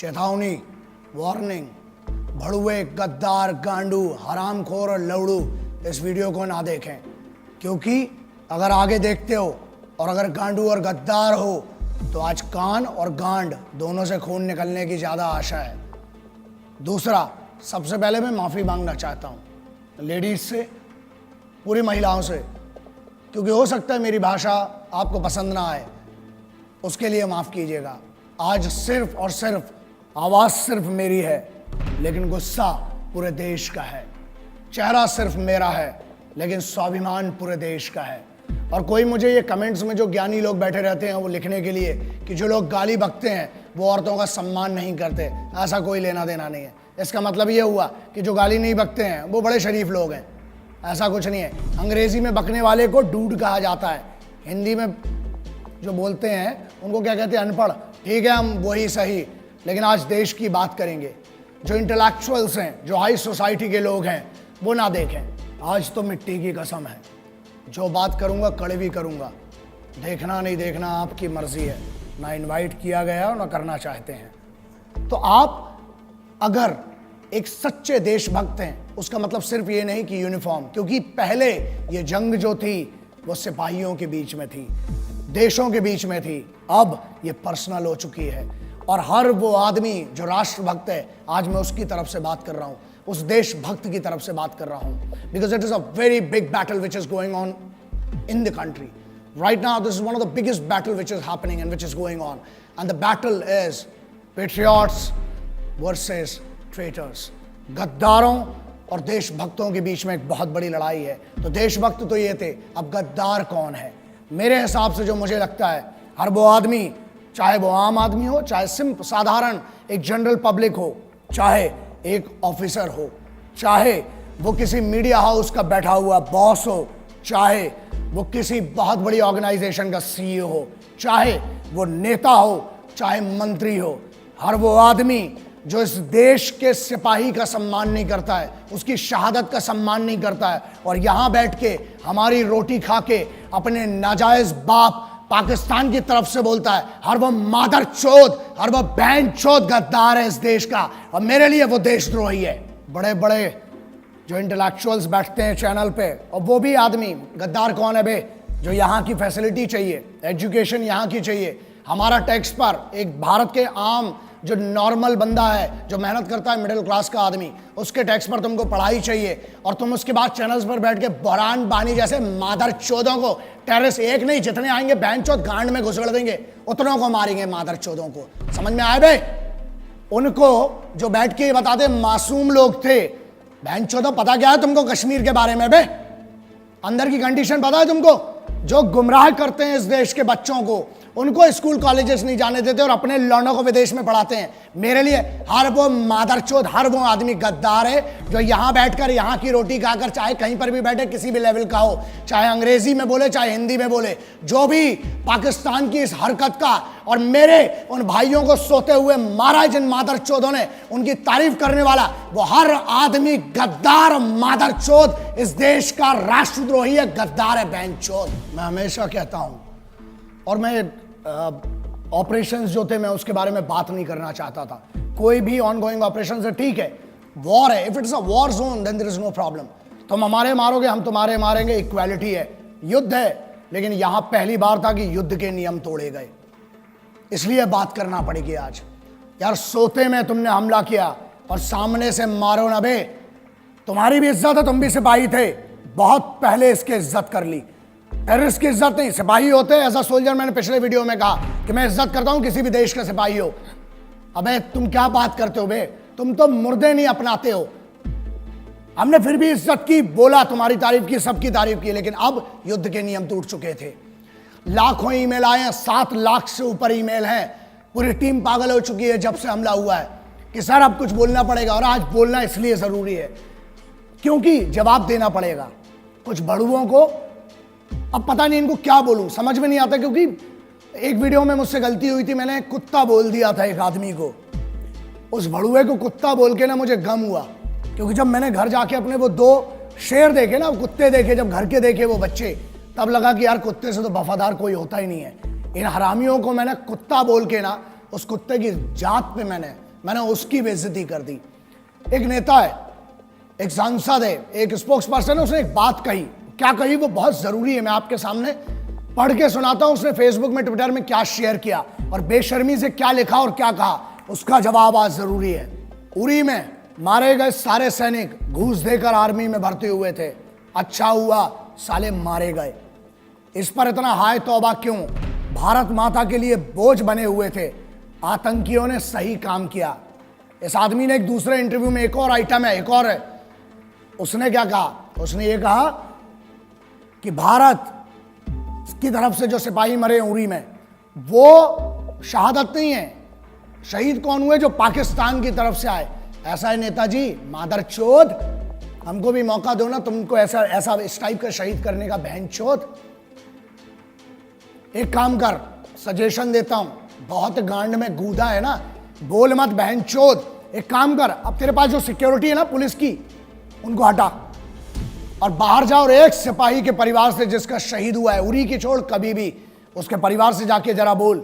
चेतावनी, वार्निंग, भड़ुए, गद्दार, गांडू, हरामखोर और लवड़ू इस वीडियो को ना देखें, क्योंकि अगर आगे देखते हो और अगर गांडू और गद्दार हो तो आज कान और गांड दोनों से खून निकलने की ज़्यादा आशा है। दूसरा, सबसे पहले मैं माफ़ी मांगना चाहता हूँ लेडीज़ से, पूरी महिलाओं से, क्योंकि हो सकता है मेरी भाषा आपको पसंद ना आए, उसके लिए माफ़ कीजिएगा। आज सिर्फ और सिर्फ आवाज़ सिर्फ मेरी है, लेकिन गुस्सा पूरे देश का है। चेहरा सिर्फ मेरा है, लेकिन स्वाभिमान पूरे देश का है। और कोई मुझे ये कमेंट्स में जो ज्ञानी लोग बैठे रहते हैं वो लिखने के लिए कि जो लोग गाली बकते हैं वो औरतों का सम्मान नहीं करते, ऐसा कोई लेना देना नहीं है। इसका मतलब ये हुआ कि जो गाली नहीं बकते हैं वो बड़े शरीफ लोग हैं, ऐसा कुछ नहीं है। अंग्रेजी में बकने वाले को डूड कहा जाता है, हिंदी में जो बोलते हैं उनको क्या कहते हैं, अनपढ़। ठीक है, हम वही सही, लेकिन आज देश की बात करेंगे। जो इंटेलेक्चुअल्स हैं, जो हाई सोसाइटी के लोग हैं, वो ना देखें। आज तो मिट्टी की कसम है, जो बात करूंगा कड़वी करूंगा, देखना नहीं देखना आपकी मर्जी है। ना इनवाइट किया गया और ना करना चाहते हैं। तो आप अगर एक सच्चे देशभक्त हैं, उसका मतलब सिर्फ ये नहीं कि यूनिफॉर्म, क्योंकि पहले ये जंग जो थी वो सिपाहियों के बीच में थी, देशों के बीच में थी, अब ये पर्सनल हो चुकी है। और हर वो आदमी जो राष्ट्रभक्त है, आज मैं उसकी तरफ से बात कर रहा हूं, उस देशभक्त की तरफ से बात कर रहा हूं, because it is a very big battle which is going on in the country right now. This is one of the biggest battle which is happening and which is going on, and the battle is patriots versus traitors. गद्दारों और देशभक्तों के बीच में एक बहुत बड़ी लड़ाई है। तो देशभक्त तो ये थे, अब गद्दार कौन है? मेरे हिसाब से जो मुझे लगता है, हर वो आदमी, चाहे वो आम आदमी हो, चाहे सिंपल साधारण एक जनरल पब्लिक हो, चाहे एक ऑफिसर हो, चाहे वो किसी मीडिया हाउस का बैठा हुआ बॉस हो, चाहे वो किसी बहुत बड़ी ऑर्गेनाइजेशन का सीईओ हो, चाहे वो नेता हो, चाहे मंत्री हो, हर वो आदमी जो इस देश के सिपाही का सम्मान नहीं करता है, उसकी शहादत का सम्मान नहीं करता है, और यहां बैठ के हमारी रोटी खा के अपने नाजायज बाप पाकिस्तान की तरफ से बोलता है, हर वो मादर चोद, हर वो बहन चोद गद्दार है इस देश का, और मेरे लिए वो देशद्रोही है। बड़े बड़े जो इंटेलेक्चुअल्स बैठते हैं चैनल पे, और वो भी आदमी, गद्दार कौन है बे? जो यहाँ की फैसिलिटी चाहिए, एजुकेशन यहाँ की चाहिए, हमारा टैक्स पर एक भारत के आम जो नॉर्मल बंदा है, जो मेहनत करता है, मिडिल क्लास का आदमी, उसके टैक्स पर तुमको पढ़ाई चाहिए, और तुम उसके बाद चैनल्स पर बैठ के बहरान बानी जैसे मादर चौदों को, टेररिस्ट एक नहीं जितने आएंगे बहन चौथ गांड में घुसड़ देंगे, उतनों को मारेंगे मादर चौदों को। समझ में आए बे? उनको जो बैठ के बताते मासूम लोग थे, बहन चौदह पता क्या है तुमको कश्मीर के बारे में बे? अंदर की कंडीशन पता है तुमको? जो गुमराह करते हैं इस देश के बच्चों को, उनको स्कूल कॉलेजेस नहीं जाने देते और अपने लौंडों को विदेश में पढ़ाते हैं। मेरे लिए हर वो मादरचोद, हर वो आदमी गद्दार है जो यहाँ बैठकर यहाँ की रोटी खाकर, चाहे कहीं पर भी बैठे, किसी भी लेवल का हो, चाहे अंग्रेजी में बोले चाहे हिंदी में बोले, जो भी पाकिस्तान की इस हरकत का और मेरे उन भाइयों को सोते हुए मारा जिन मादरचोदों ने, उनकी तारीफ करने वाला वो हर आदमी गद्दार मादरचोद, इस देश का राष्ट्रद्रोही है, गद्दार है, बहनचोद। मैं हमेशा कहता हूं, और मैं ऑपरेशंस जो थे मैं उसके बारे में बात नहीं करना चाहता था। कोई भी ऑनगोइंग ऑपरेशन है, ठीक है, वॉर है, if it's a war zone then there is no problem. तुम हमारे मारोगे, हम तुम्हारे मारेंगे, इक्वालिटी है, युद्ध है। लेकिन यहां पहली बार था कि युद्ध के नियम तोड़े गए, इसलिए बात करना पड़ेगी आज। यार सोते में तुमने हमला किया और सामने से मारो ना बे। तुम्हारी भी इज्जत है, तुम भी सिपाही थे, बहुत पहले इसकी इज्जत कर ली। टेररिस्ट की इज्जत नहीं, सिपाही होते हैं एज अ सोल्जर। मैंने पिछले वीडियो में कहा कि मैं इज्जत करता हूं किसी भी देश का सिपाही हो। अबे तुम क्या बात करते हो बे? तुम तो मुर्दे नहीं अपनाते हो। हमने फिर भी इज्जत की, बोला, तुम्हारी तारीफ की, सबकी तारीफ की, लेकिन अब युद्ध के नियम टूट चुके थे। लाखों ईमेल आए हैं, 7 लाख से ऊपर ईमेल हैं। पूरी टीम पागल हो चुकी है जब से हमला हुआ है कि सर अब कुछ बोलना पड़ेगा। और आज बोलना इसलिए जरूरी है क्योंकि जवाब देना पड़ेगा। कुछ बड़ुओं को अब पता नहीं इनको क्या बोलूं, समझ में नहीं आता, क्योंकि एक वीडियो में मुझसे गलती हुई थी, मैंने कुत्ता बोल दिया था एक आदमी को। उस भड़ुए को कुत्ता बोल के ना मुझे गम हुआ, क्योंकि जब मैंने घर जाके अपने वो 2 शेर देखे ना, कुत्ते देखे, जब घर के देखे वो बच्चे, तब लगा कि यार कुत्ते से तो वफादार कोई होता ही नहीं है। इन हरामियों को मैंने कुत्ता बोल के ना, उस कुत्ते की जात पे मैंने मैंने उसकी बेइज्जती कर दी। एक नेता है, एक सांसद है, एक स्पोक्स पर्सन है, उसने एक बात कही। क्या कही वो बहुत जरूरी है, मैं आपके सामने पढ़ के सुनाता हूं। उसने फेसबुक में, ट्विटर में क्या शेयर किया और बेशर्मी से क्या लिखा और क्या कहा, उसका जवाब आज जरूरी है। उरी में मारे गए सारे सैनिक घूस देकर आर्मी में भर्ती हुए थे, अच्छा हुआ साले मारे गए। इस पर इतना हाय तौबा क्यों? भारत माता के लिए बोझ बने हुए थे, आतंकियों ने सही काम किया। इस आदमी ने एक दूसरे इंटरव्यू में, एक और आइटम है, एक और है, उसने क्या कहा? उसने ये कहा कि भारत की तरफ से जो सिपाही मरे उरी में, वो शहादत नहीं है। शहीद कौन हुए? जो पाकिस्तान की तरफ से आए। ऐसा है नेताजी, मादरचोद, हमको भी मौका दो ना तुमको ऐसा ऐसा इस टाइप का शहीद करने का, बहनचोद। एक काम कर, सजेशन देता हूं, बहुत गांड में गूदा है ना, बोल मत बहनचोद। एक काम कर, अब तेरे पास जो सिक्योरिटी है ना पुलिस की, उनको हटा और बाहर जा और एक सिपाही के परिवार से जिसका शहीद हुआ है, उरी की छोड़, कभी भी उसके परिवार से जाके जरा बोल।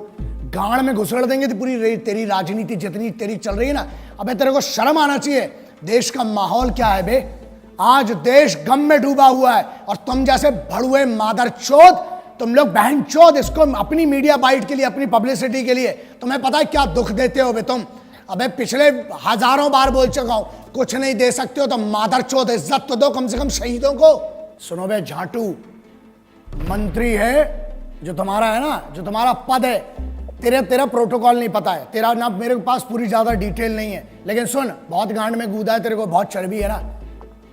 गांड में घुसड़ देंगे तो पूरी तेरी राजनीति जितनी तेरी चल रही है ना, अबे तेरे को शर्म आना चाहिए। देश का माहौल क्या है बे? आज देश गम में डूबा हुआ है और तुम जैसे भड़ुए मादरचोद, तुम लोग बहनचोद, इसको अपनी मीडिया बाइट के लिए, अपनी पब्लिसिटी के लिए, तुम्हें पता है क्या दुख देते हो बे तुम? अबे पिछले हजारों बार बोल चुका हूं, कुछ नहीं दे सकते हो तो मादरचोद इज्जत तो दो कम से कम शहीदों को। सुनो बे झाटू, मंत्री है जो तुम्हारा है ना, जो तुम्हारा पद है, तेरा प्रोटोकॉल नहीं पता है, तेरा ना मेरे पास पूरी ज्यादा डिटेल नहीं है, लेकिन सुन, बहुत गांड में कूदा है, तेरे को बहुत चर्बी है ना।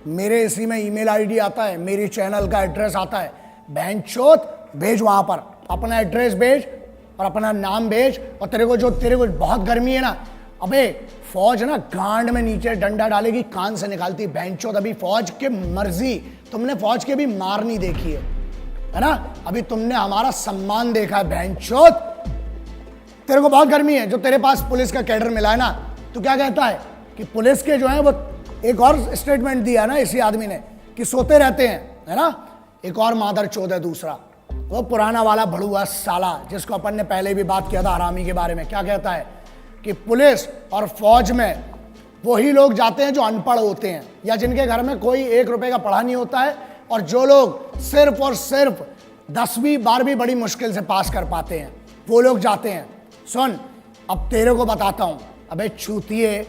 मेरे इसी में ईमेल आईडी आता है, मेरी चैनल का एड्रेस आता है, बहनचोद भेज, वहां पर अपना एड्रेस भेज और अपना नाम भेज। और तेरे को बहुत गर्मी है ना, अबे फौज ना गांड में नीचे डंडा डालेगी, कान से निकालती बहनचोद। अभी फौज के मर्जी, तुमने फौज के भी मार नहीं देखी है ना, अभी तुमने हमारा सम्मान देखा है बहनचोद। तेरे को बहुत गर्मी है, जो तेरे पास पुलिस का कैडर मिला है ना, तो क्या कहता है कि पुलिस के जो है वो, एक और स्टेटमेंट दिया ना इसी आदमी ने कि सोते रहते हैं, है ना। एक और मादरचोद है दूसरा, वो पुराना वाला भड़ुआ साला जिसको अपन ने पहले भी बात किया था हरामी के बारे में। क्या कहता है कि पुलिस और फौज में वही लोग जाते हैं जो अनपढ़ होते हैं या जिनके घर में कोई 1 रुपए का पढ़ा नहीं होता है, और जो लोग सिर्फ और सिर्फ 10वीं 12वीं बड़ी मुश्किल से पास कर पाते हैं, वो लोग जाते हैं। सुन, अब तेरे को बताता हूं, अबे चूतिए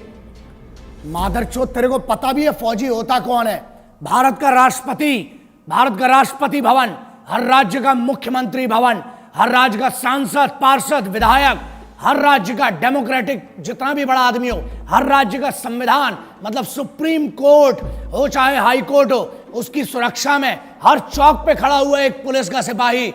मादरचोद, तेरे को पता भी है फौजी होता कौन है? भारत का राष्ट्रपति भवन, हर राज्य का मुख्यमंत्री भवन, हर राज्य का सांसद, पार्षद, विधायक, हर राज्य का डेमोक्रेटिक जितना भी बड़ा आदमी हो, हर राज्य का संविधान, मतलब सुप्रीम कोर्ट हो चाहे हाई कोर्ट हो, उसकी सुरक्षा में हर चौक पे खड़ा हुआ एक पुलिस का सिपाही,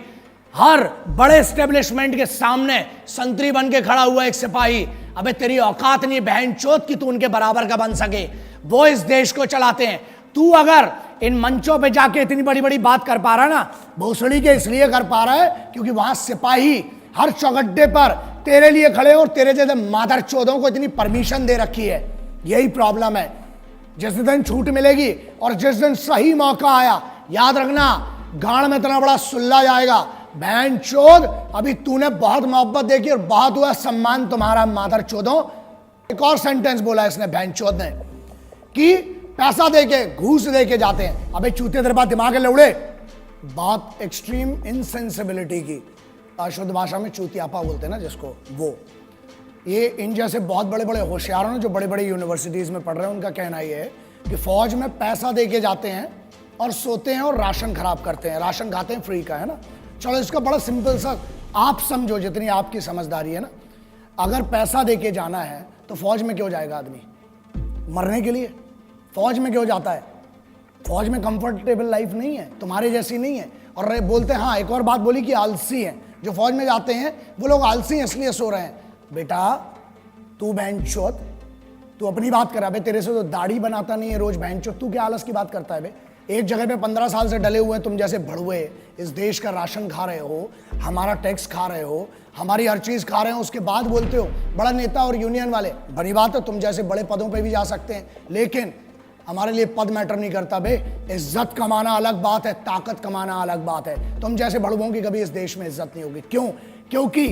हर बड़े एस्टेब्लिशमेंट के सामने संतरी बन के खड़ा हुआ एक सिपाही। अबे तेरी औकात नहीं बहनचोद कि तू उनके बराबर का बन सके। वो इस देश को चलाते हैं। तू अगर इन मंचों पे जाके इतनी बड़ी बड़ी बात कर पा रहा है ना, भोसड़ी के इसलिए कर पा रहा है क्योंकि वहां सिपाही हर चौगड्डे पर तेरे लिए खड़े और तेरे जैसे मादरचोदों को इतनी परमिशन दे रखी है। यही प्रॉब्लम है। जिस दिन छूट मिलेगी और जिस दिन सही मौका आया, याद रखना गांड में इतना बड़ा सुल्ला जाएगा। बहनचोद, अभी तूने बहुत मोहब्बत देखी और बहुत हुआ सम्मान तुम्हारा मादरचोदों। एक और सेंटेंस बोला इसने बहनचोद ने कि पैसा देके, घूस देके जाते हैं। अबे चूते, तेरे पास दिमाग है लौड़े? बात एक्सट्रीम इनसेंसिबिलिटी की, शुद्ध भाषा में चूतियापा बोलते हैं ना जिसको, वो ये इन जैसे बहुत बड़े बड़े होशियारों जो बड़े बड़े यूनिवर्सिटीज में पढ़ रहे हैं, उनका कहना ये है कि फौज में पैसा देके जाते हैं और सोते हैं और राशन खराब करते हैं, राशन खाते हैं फ्री का, है ना। चलो इसका बड़ा सिंपल सा आप समझो, जितनी आपकी समझदारी है ना, अगर पैसा देके जाना है तो फौज में क्यों जाएगा आदमी? मरने के लिए। फौज में क्यों जाता है? फौज में कंफर्टेबल लाइफ नहीं है, तुम्हारे जैसी नहीं है। और बोलते हैं, हाँ एक और बात बोली कि आलसी है जो फौज में जाते हैं, वो लोग आलसी हैं इसलिए सो रहे हैं। बेटा तू बहनचोद, तू अपनी बात करा बे, तेरे से तो दाढ़ी बनाता नहीं है रोज बहनचोद, तू क्या आलस की बात करता है बे? एक जगह पे 15 साल से डले हुए हैं तुम जैसे भड़ुए, इस देश का राशन खा रहे हो, हमारा टैक्स खा रहे हो, हमारी हर चीज खा रहे हो, उसके बाद बोलते हो बड़ा नेता और यूनियन वाले। बड़ी बात है, तुम जैसे बड़े पदों पे भी जा सकते हैं, लेकिन हमारे लिए पद मैटर नहीं करता बे। इज्जत कमाना अलग बात है, ताकत कमाना अलग बात है। तुम जैसे भड़ुओं की कभी इस देश में इज्जत नहीं होगी। क्यों? क्योंकि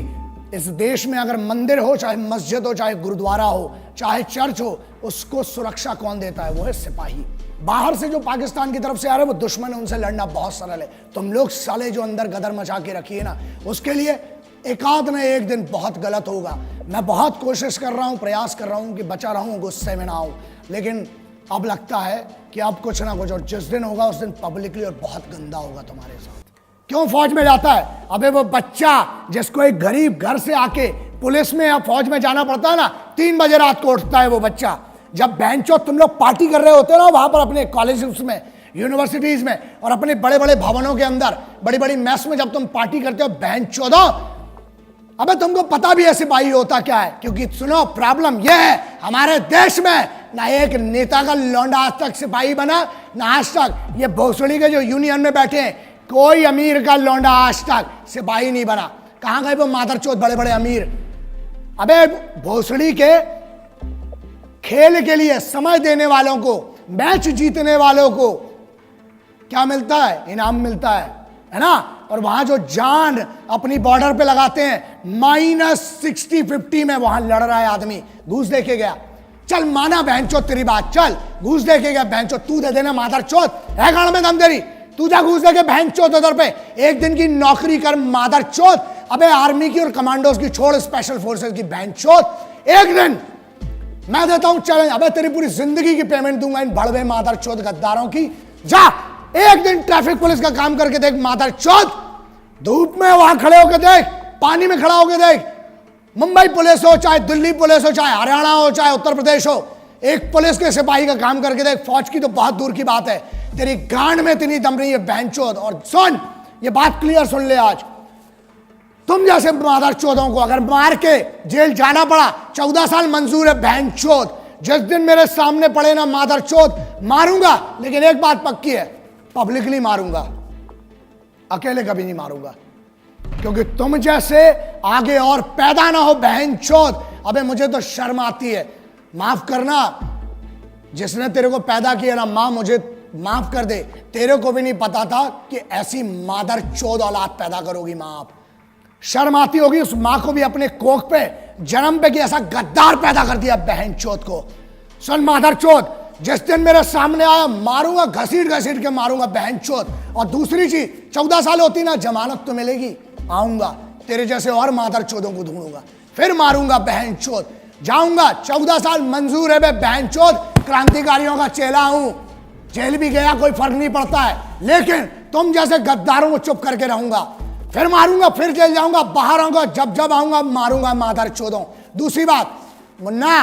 इस देश में अगर मंदिर हो, चाहे मस्जिद हो, चाहे गुरुद्वारा हो, चाहे चर्च हो, उसको सुरक्षा कौन देता है? वो है सिपाही। बाहर से जो पाकिस्तान की तरफ से आ रहे हैं वो दुश्मन है, उनसे लड़ना बहुत सरल है। तुम लोग साले जो अंदर गदर मचा के रखिए ना, उसके लिए एकाध न एक दिन बहुत गलत होगा। मैं बहुत कोशिश कर रहा हूं, प्रयास कर रहा हूं कि बचा रहूं, गुस्से में ना आऊं, लेकिन अब लगता है कि अब कुछ ना कुछ, और जिस दिन होगा उस दिन पब्लिकली और बहुत गंदा होगा तुम्हारे साथ। क्यों फौज में जाता है? अबे वो बच्चा जिसको एक गरीब घर से आके पुलिस में या फौज में जाना पड़ता है ना, 3 बजे रात को उठता है वो बच्चा। जब बेंचो तुम लोग पार्टी कर रहे होते हो ना वहां पर अपने कॉलेज में, यूनिवर्सिटीज में और अपने बड़े बड़े भवनों के अंदर, बड़ी बड़ी मैस में जब तुम पार्टी करते हो, बेंचो दो, अबे तुमको पता भी है सिपाही होता क्या है? क्योंकि सुनो, प्रॉब्लम यह है हमारे देश में ना एक नेता का लौंडा आज तक सिपाही बना, ना आज तक ये भोसड़ी के जो यूनियन में बैठे हैं कोई अमीर का लौंडा आज तक सिपाही नहीं बना। कहां गए वो मादरचोद बड़े बड़े अमीर? अबे भोसड़ी के खेल के लिए समय देने वालों को, मैच जीतने वालों को क्या मिलता है? इनाम मिलता है ना? और वहां जो जान अपनी बॉर्डर पे लगाते हैं, -60-50 में वहां लड़ रहा है आदमी, घूस देके गया। चल माना बहनचोद तेरी बात, चल घूस देके गया बहनचोद, तू दे देना मादरचोद, है गाड़ में दम तेरी, तू जा घूस देके बहनचोद उधर पे, एक दिन की नौकरी कर मादरचोद। अबे आर्मी की और कमांडोज की छोड़, स्पेशल फोर्सेस की बहनचोद, एक दिन मैं देता हूं चैलेंज, अबे तेरी पूरी जिंदगी की पेमेंट दूंगा इन बड़वे मादरचोद गद्दारों की। जा एक दिन ट्रैफिक पुलिस का काम करके देख मादरचोद, धूप में वहां खड़े होकर देख, पानी में खड़ा होकर देख, मुंबई पुलिस हो, चाहे दिल्ली पुलिस हो, चाहे हरियाणा हो, चाहे उत्तर प्रदेश हो, एक पुलिस के सिपाही का काम करके देख। फौज की तो बहुत दूर की बात है, तेरी गांड में इतनी दम रही है बहनचोद। और सुन, ये बात क्लियर सुन ले, आज तुम जैसे मादरचोदों को अगर मार के जेल जाना पड़ा, 14 साल मंजूर है बहनचोद। जिस दिन मेरे सामने पड़े ना मादरचोद, मारूंगा, लेकिन एक बात पक्की है, पब्लिकली मारूंगा, अकेले कभी नहीं मारूंगा, क्योंकि तुम जैसे आगे और पैदा ना हो बहनचोद। अबे मुझे तो शर्म आती है, माफ करना, जिसने तेरे को पैदा किया ना, मां मुझे माफ कर दे, तेरे को भी नहीं पता था कि ऐसी मादरचोद औलाद पैदा करोगी मां आप। शर्म आती होगी उस मां को भी अपने कोख पे जन्म पे कि ऐसा गद्दार पैदा कर दिया बहनचोद को। सुन मादरचोद, जिस दिन मेरे सामने आया मारूंगा, घसीट घसीट के मारूंगा बहनचोद। और दूसरी चीज, 14 साल होती ना, जमानत तो मिलेगी, आऊंगा तेरे जैसे और मादरचोदों को ढूंढूंगा, फिर मारूंगा बहनचोद, जाऊंगा। 14 साल मंजूर है बे बहनचोद, क्रांतिकारियों का चेला हूं, जेल भी गया कोई फर्क नहीं पड़ता है, लेकिन तुम जैसे गद्दारों को चुप करके रहूंगा, फिर मारूंगा, फिर जेल जाऊंगा, बाहर आऊंगा, जब जब आऊंगा मारूंगा मादरचोदों। दूसरी बात मुन्ना,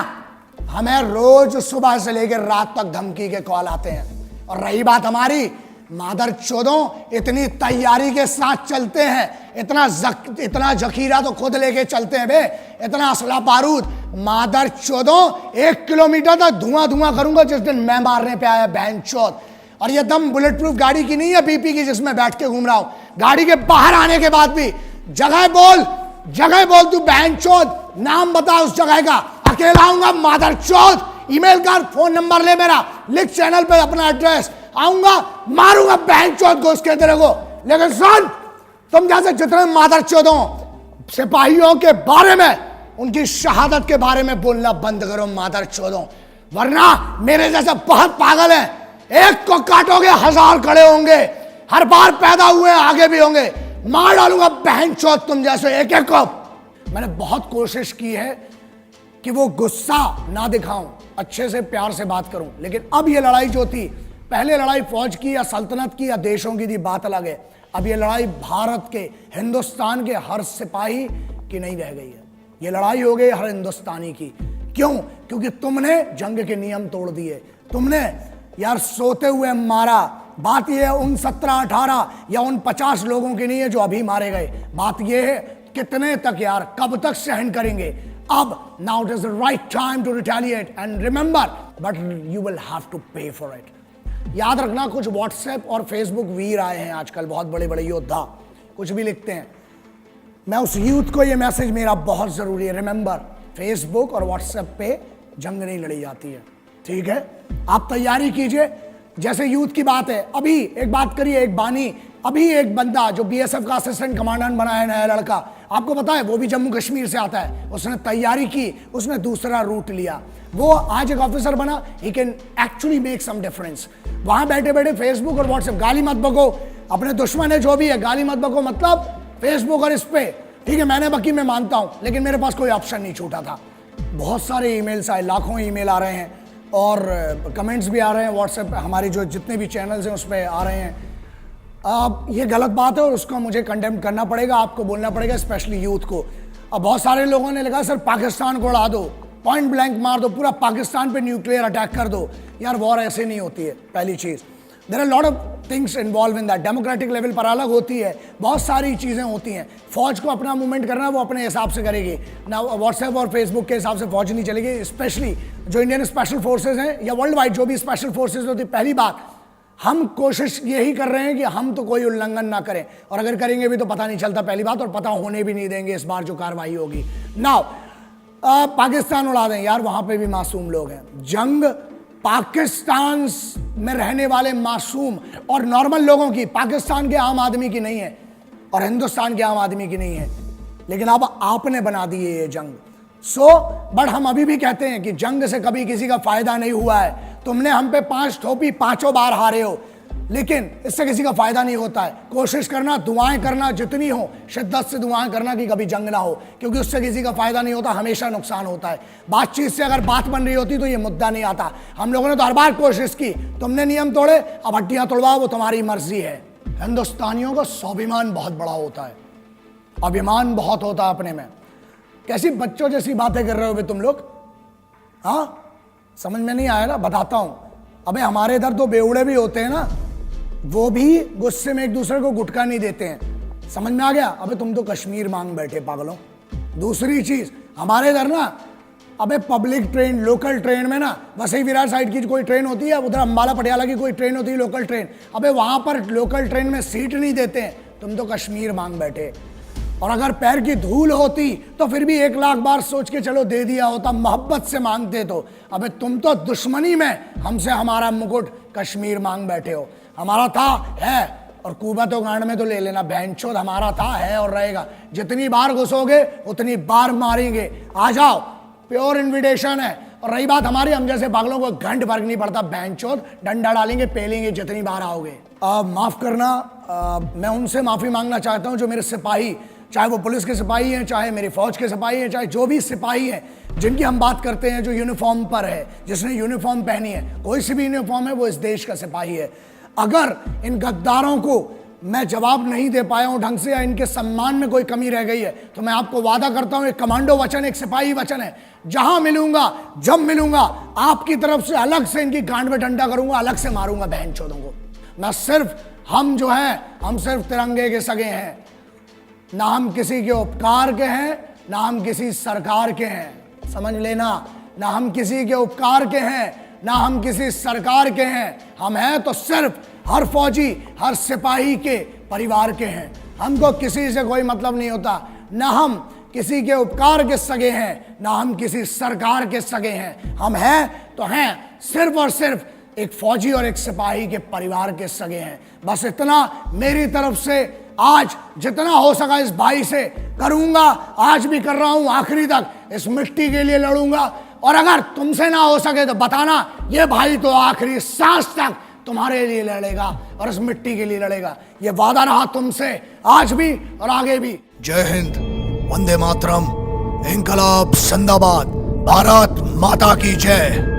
हमें रोज सुबह से लेकर रात तक धमकी के कॉल आते हैं, और रही बात हमारी, मादरचोदों इतनी तैयारी के साथ चलते हैं, इतना जखीरा तो खुद लेके चलते हैं बे, इतना असला बारूद। मादरचोदों 1 किलोमीटर तक धुआं धुआं करूंगा जिस दिन मैं मारने पे आया बहनचोद। और ये दम बुलेट प्रूफ गाड़ी की नहीं है, बीपी की, जिसमें बैठ के घूम रहा हूं। गाड़ी के बाहर आने के बाद भी जगह बोल तू बहनचोद, नाम बता उस जगह का, अकेला आऊंगा मादरचोद, ईमेल कर, फोन नंबर ले मेरा, लिख चैनल पे अपना एड्रेस, आऊंगा मारूंगा बहनचोद घुस के तेरे को। लेकिन सुन, तुम जैसे जितने मादरचोदों सिपाहियों के बारे में, उनकी शहादत के बारे में बोलना बंद करो मादरचोदों, वरना मेरे जैसे बहुत पागल है, एक को काटोगे 1000 खड़े होंगे, हर बार पैदा हुए आगे भी होंगे, मार डालूंगा बहनचोद तुम जैसे एक एक को। मैंने बहुत कोशिश की है कि वो गुस्सा ना दिखाऊं, अच्छे से प्यार से बात करूं, लेकिन अब ये लड़ाई जो थी, पहले लड़ाई फौज की या सल्तनत की या देशों की थी, बात अलग है। अब ये लड़ाई भारत के, हिंदुस्तान के हर सिपाही की नहीं रह गई है, ये लड़ाई हो गई हर हिंदुस्तानी की। क्यों? क्योंकि तुमने जंग के नियम तोड़ दिए, तुमने यार सोते हुए मारा। बात यह है उन 17-18 या उन 50 लोगों की नहीं है जो अभी मारे गए, बात यह है कितने तक यार, कब तक सहन करेंगे। अब now it is the right time to retaliate and remember, but you will have to pay for it. याद रखना, कुछ व्हाट्सएप और फेसबुक वीर आए हैं आजकल, बहुत बड़े बड़े योद्धा, कुछ भी लिखते हैं। मैं उस यूथ को ये मैसेज मेरा बहुत जरूरी है, रिमेंबर, फेसबुक और व्हाट्सएप पे जंग नहीं लड़ी जाती है, ठीक है? आप तैयारी कीजिए, जैसे यूथ की बात है, अभी एक बात करिए, एक बानी, अभी एक बंदा जो बीएसएफ का असिस्टेंट कमांडेंट बना है, नया लड़का, आपको पता है वो भी जम्मू कश्मीर से आता है, उसने तैयारी की, उसने दूसरा रूट लिया, वो आज एक ऑफिसर बना। He can actually make some difference. वहां बैठे बैठे फेसबुक और व्हाट्सएप, गाली मत बको, अपने दुश्मन है जो भी है, गाली मत बको मतलब फेसबुक और इस पे, ठीक है मैंने बकी, मैं मानता हूं, लेकिन मेरे पास कोई ऑप्शन नहीं छूटा था। बहुत सारे ईमेल्स आए, लाखों ईमेल आ रहे हैं और कमेंट्स भी आ रहे हैं व्हाट्सएप पे, हमारी जो जितने भी चैनल्स हैं उस पर आ रहे हैं। अब ये गलत बात है और उसको मुझे कंडेम करना पड़ेगा, आपको बोलना पड़ेगा, स्पेशली यूथ को। अब बहुत सारे लोगों ने लिखा सर पाकिस्तान को उड़ा दो, पॉइंट ब्लैंक मार दो, पूरा पाकिस्तान पे न्यूक्लियर अटैक कर दो। यार वॉर ऐसे नहीं होती है, पहली चीज़। There are lot of things involve in that. Democratic level पर अलग होती है, बहुत सारी चीज़ें होती हैं। फौज को अपना मूवमेंट करना है वो अपने हिसाब से करेगी ना, व्हाट्सएप और फेसबुक के हिसाब से फौज नहीं चलेगी। स्पेशली जो इंडियन स्पेशल फोर्सेज हैं या वर्ल्ड वाइड जो भी स्पेशल फोर्सेज होती, पहली बात हम कोशिश यही कर रहे हैं कि हम तो कोई उल्लंघन ना करें, और अगर करेंगे भी तो पता नहीं चलता, पहली बात, और पता होने भी नहीं देंगे इस बार जो कार्रवाई होगी। नाउ पाकिस्तान उड़ा दें, यार वहां पे भी मासूम लोग हैं। जंग पाकिस्तान में रहने वाले मासूम और नॉर्मल लोगों की, पाकिस्तान के आम आदमी की नहीं है और हिंदुस्तान के आम आदमी की नहीं है, लेकिन अब आपने बना दी है ये जंग। बट हम अभी भी कहते हैं कि जंग से कभी किसी का फायदा नहीं हुआ है। तुमने हम पे 5 थोपी, 5 बार हारे हो, लेकिन इससे किसी का फायदा नहीं होता है। कोशिश करना, दुआएं करना जितनी हो, शिद्दत से दुआएं करना कि कभी जंग ना हो, क्योंकि उससे किसी का फायदा नहीं होता, हमेशा नुकसान होता है। बातचीत से अगर बात बन रही होती तो ये मुद्दा नहीं आता। हम लोगों ने तो हर बार कोशिश की, तुमने नियम तोड़े, अब हड्डियां तोड़वाओ, वो तुम्हारी मर्जी है। हिंदुस्तानियों का स्वाभिमान बहुत बड़ा होता है, अभिमान बहुत होता है अपने में। कैसी बच्चों जैसी बातें कर रहे हो बे तुम लोग, हाँ समझ में नहीं आया ना, बताता हूं। अबे हमारे इधर तो बेवड़े भी होते हैं ना, वो भी गुस्से में एक दूसरे को गुटखा नहीं देते हैं, समझ में आ गया। अबे तुम तो कश्मीर मांग बैठे पागलों। दूसरी चीज हमारे इधर ना, अबे पब्लिक ट्रेन, लोकल ट्रेन में ना, वसई विरार साइड की कोई ट्रेन होती है, उधर अंबाला पटियाला की कोई ट्रेन होती है लोकल ट्रेन, अबे वहां पर लोकल ट्रेन में सीट नहीं देते हैं, तुम तो कश्मीर मांग बैठे। और अगर पैर की धूल होती तो फिर भी 1 लाख बार सोच के चलो दे दिया होता, मोहब्बत से मांगते तो। अबे तुम तो दुश्मनी में हमसे हमारा मुकुट कश्मीर मांग बैठे हो। हमारा था, है, और कुबत और गांड में तो ले लेना, बहनचोद हमारा था, है और रहेगा। जितनी बार घुसोगे उतनी बार मारेंगे, आ जाओ, प्योर इन्विटेशन है। और रही बात हमारी, हम जैसे पागलों को घंट फर्क नहीं पड़ता, बहनचोद डंडा डालेंगे, पेलेंगे जितनी बार आओगे। माफ करना, मैं उनसे माफी मांगना चाहता हूं जो मेरे सिपाही, चाहे वो पुलिस के सिपाही हैं, चाहे मेरी फौज के सिपाही हैं, चाहे जो भी सिपाही हैं जिनकी हम बात करते हैं, जो यूनिफॉर्म पर है, जिसने यूनिफॉर्म पहनी है, कोई सी भी यूनिफॉर्म है, वो इस देश का सिपाही है। अगर इन गद्दारों को मैं जवाब नहीं दे पाया हूं ढंग से, या इनके सम्मान में कोई कमी रह गई है, तो मैं आपको वादा करता हूं, एक कमांडो वचन, एक सिपाही वचन है, जहां मिलूंगा, जब मिलूंगा, आपकी तरफ से अलग से इनकी गांड में डंडा करूंगा, अलग से मारूंगा बहनचोदों को। मैं सिर्फ, हम जो है, हम सिर्फ तिरंगे के सगे हैं, ना हम किसी के उपकार के हैं, ना हम किसी सरकार के हैं, समझ लेना। ना हम किसी के उपकार के हैं, ना हम किसी सरकार के हैं, हम हैं तो सिर्फ हर फौजी, हर सिपाही के परिवार के हैं। हमको किसी से कोई मतलब नहीं होता, ना हम किसी के उपकार के सगे हैं, ना हम किसी सरकार के सगे हैं। हम हैं तो हैं सिर्फ और सिर्फ एक फौजी और एक सिपाही के परिवार के सगे हैं। बस इतना मेरी तरफ से आज जितना हो सका इस भाई से करूंगा, आज भी कर रहा हूं, आखिरी तक इस मिट्टी के लिए लड़ूंगा। और अगर तुमसे ना हो सके तो बताना, ये भाई तो आखिरी सांस तक तुम्हारे लिए लड़ेगा और इस मिट्टी के लिए लड़ेगा। ये वादा रहा तुमसे, आज भी और आगे भी। जय हिंद, वंदे मातरम, इंकलाब जिंदाबाद, भारत माता की जय।